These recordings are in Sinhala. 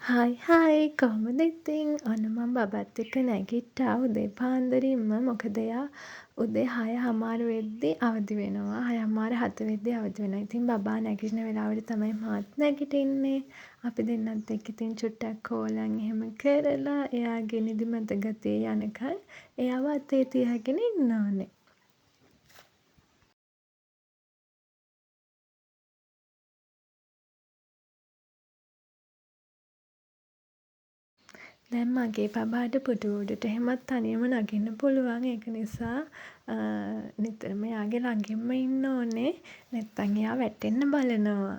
හායි හායි කොහොමද ඉතින්? ඔන්න මම බබත් එක්ක නැගිට්ටා උදේ පාන්දරින්ම. මොකද එයා උදේ 6:00 වෙද්දි අවදි වෙනවා. 6:00 වෙද්දි අවදි වෙනවා. ඉතින් බබා නැගිටින වෙලාවට තමයි මාත් නැගිටින්නේ. අපි දෙන්නත් එක්ක ඉතින් චුට්ටක් කෝලම් එහෙම කරලා එයාගේ නිදිමත ගතිය යනකන් එයාව අතේ තියාගෙන ඉන්න ඕනේ. දැන් මගේ බබාට පුටු උඩට එහෙමත් තනියම නගින්න පුළුවන්. ඒක නිසා නිතරම එයාගේ ළඟින්ම ඉන්න ඕනේ. නැත්තම් එයා වැටෙන්න බලනවා.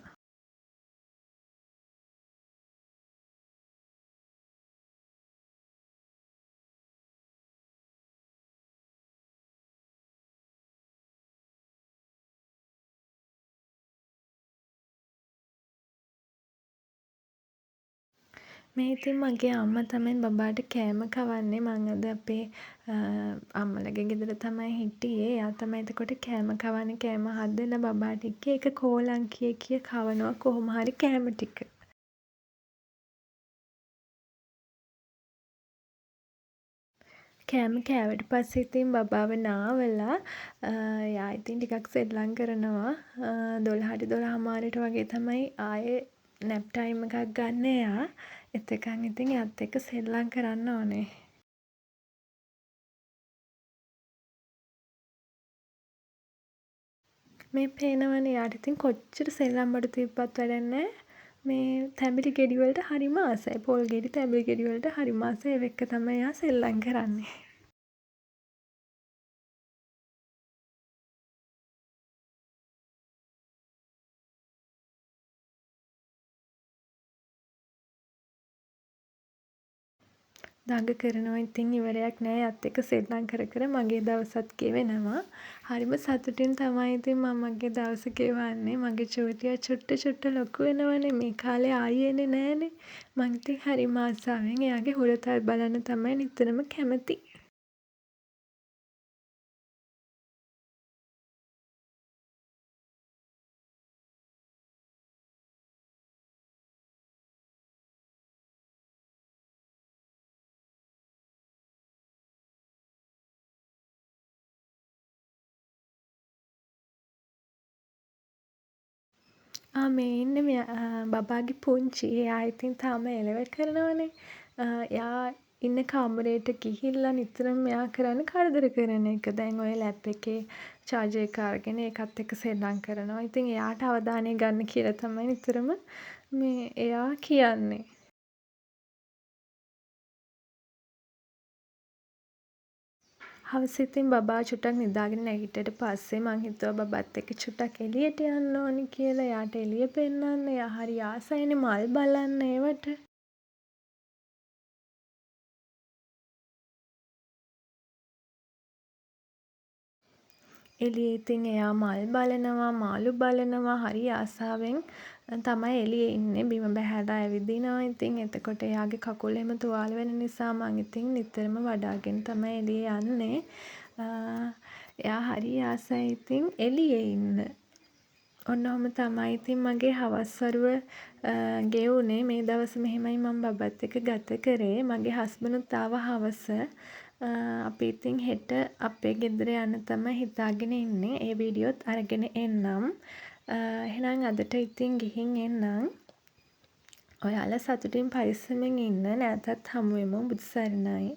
මේ ඉතින් මගේ අම්මා තමයි බබාට කෑම කවන්නේ. මං අද අපේ අම්මලගේ ගෙදර තමයි හිටියේ. එයා තමයි එතකොට කෑම කවන්නේ. කෑම හදලා බබාට එක එක කෝලම් කිය කිය කවනවා කොහොම හරි කෑම ටික. කෑම කෑවට පස්සේ ඉතින් බබාව නාවලා එයා ඉතින් ටිකක් සෙල්ලම් කරනවා. 12ට 12:00 වගේ තමයි ආයේ නැප් ටයිම් එකක් ගන්න එයා. එතකන් ඉතින් එයත් එක්ක සෙල්ලම් කරන්න ඕනේ. මේ පේනවනේ එයාට ඉතින් කොච්චර සෙල්ලම් බඩු තිබ්බත් වැඩක් නෑ. මේ තැඹිලි ගෙඩි වලට හරිම ආසයි. පොල් ගෙඩි තැඹිලි ගෙඩි වලට හරිම ආසයි. ඒව එක්ක තමයි එයා සෙල්ලම් කරන්නේ. දඟ කරනවා ඉතින් ඉවරයක් නෑ. එයත් එක්ක සෙල්ලම් කර කර මගේ දවසත් ගෙවෙනවා. හරිම සතුටින් තමයි ඉතින් මම මගේ දවස ගෙවන්නේ. මගේ චූටියා චුට්ට චුට්ට ලොකු වෙනවනේ. මේ කාලේ ආයි එන්නේ නෑනේ. මං ඉතින් හරිම ආසාවෙන් එයාගේ හුරතල් බලන්න තමයි නිතරම කැමති. මේ ඉන්නේ බබාගේ පුංචි. එයා ඉතින් තාම එළවෙල් කරනවනේ. එයා ඉන්න කාමරේට ගිහිල්ලා නිතරම එයා කරන්නේ කරදර කරන එක. දැන් ඔය ලැප් එකේ චාර්ජර් එක අරගෙන ඒකත් එක්ක සෙල්ලම් කරනවා. ඉතින් එයාට අවධානය ගන්න කියලා තමයි නිතරම එයා කියන්නේ. හවස ඉතින් බබා චුට්ටක් නිදාගෙන නැගිට්ටට පස්සේ මං හිතුවා බබත් එක්ක චුට්ටක් එළියට යන්න ඕනි කියලා. එයාට එළිය පෙන්නන්න. එයා හරි ආසයිනේ මල් බලන්න ඒවට. එළියේ ඉතින් එයා මල් බලනවා, මාළු බලනවා හරි ආසාවෙන් තමයි එළියේ ඉන්නේ. බිම බැහැලා ඇවිදිනවා. ඉතින් එතකොට එයාගේ කකුල් එහෙම තුවාල වෙන නිසා මං ඉතින් නිතරම වඩාගෙන තමයි එළියේ යන්නේ. එයා හරි ආසයි ඉතින් එළියේ ඉන්න. ඔන්න ඔහොම තමයි ඉතින් මගේ හවස් වරුව ගෙවුනේ. මේ දවස මෙහෙමයි මම බබත් එක්ක ගත කරේ. මගේ හස්බන්ඩ්ුත් ආවා හවස. අපි ඉතින් හෙට අපේ ගෙදර යන්න තමයි හිතාගෙන ඉන්නේ. ඒ වීඩියෝත් අරගෙන එන්නම්. එහෙනම් අදට ඉතින් ගිහින් එන්නම්. ඔයාලා සතුටින් පරිස්සමෙන් ඉන්න. නැවතත් හමු වෙමු. බුදු සරණයි.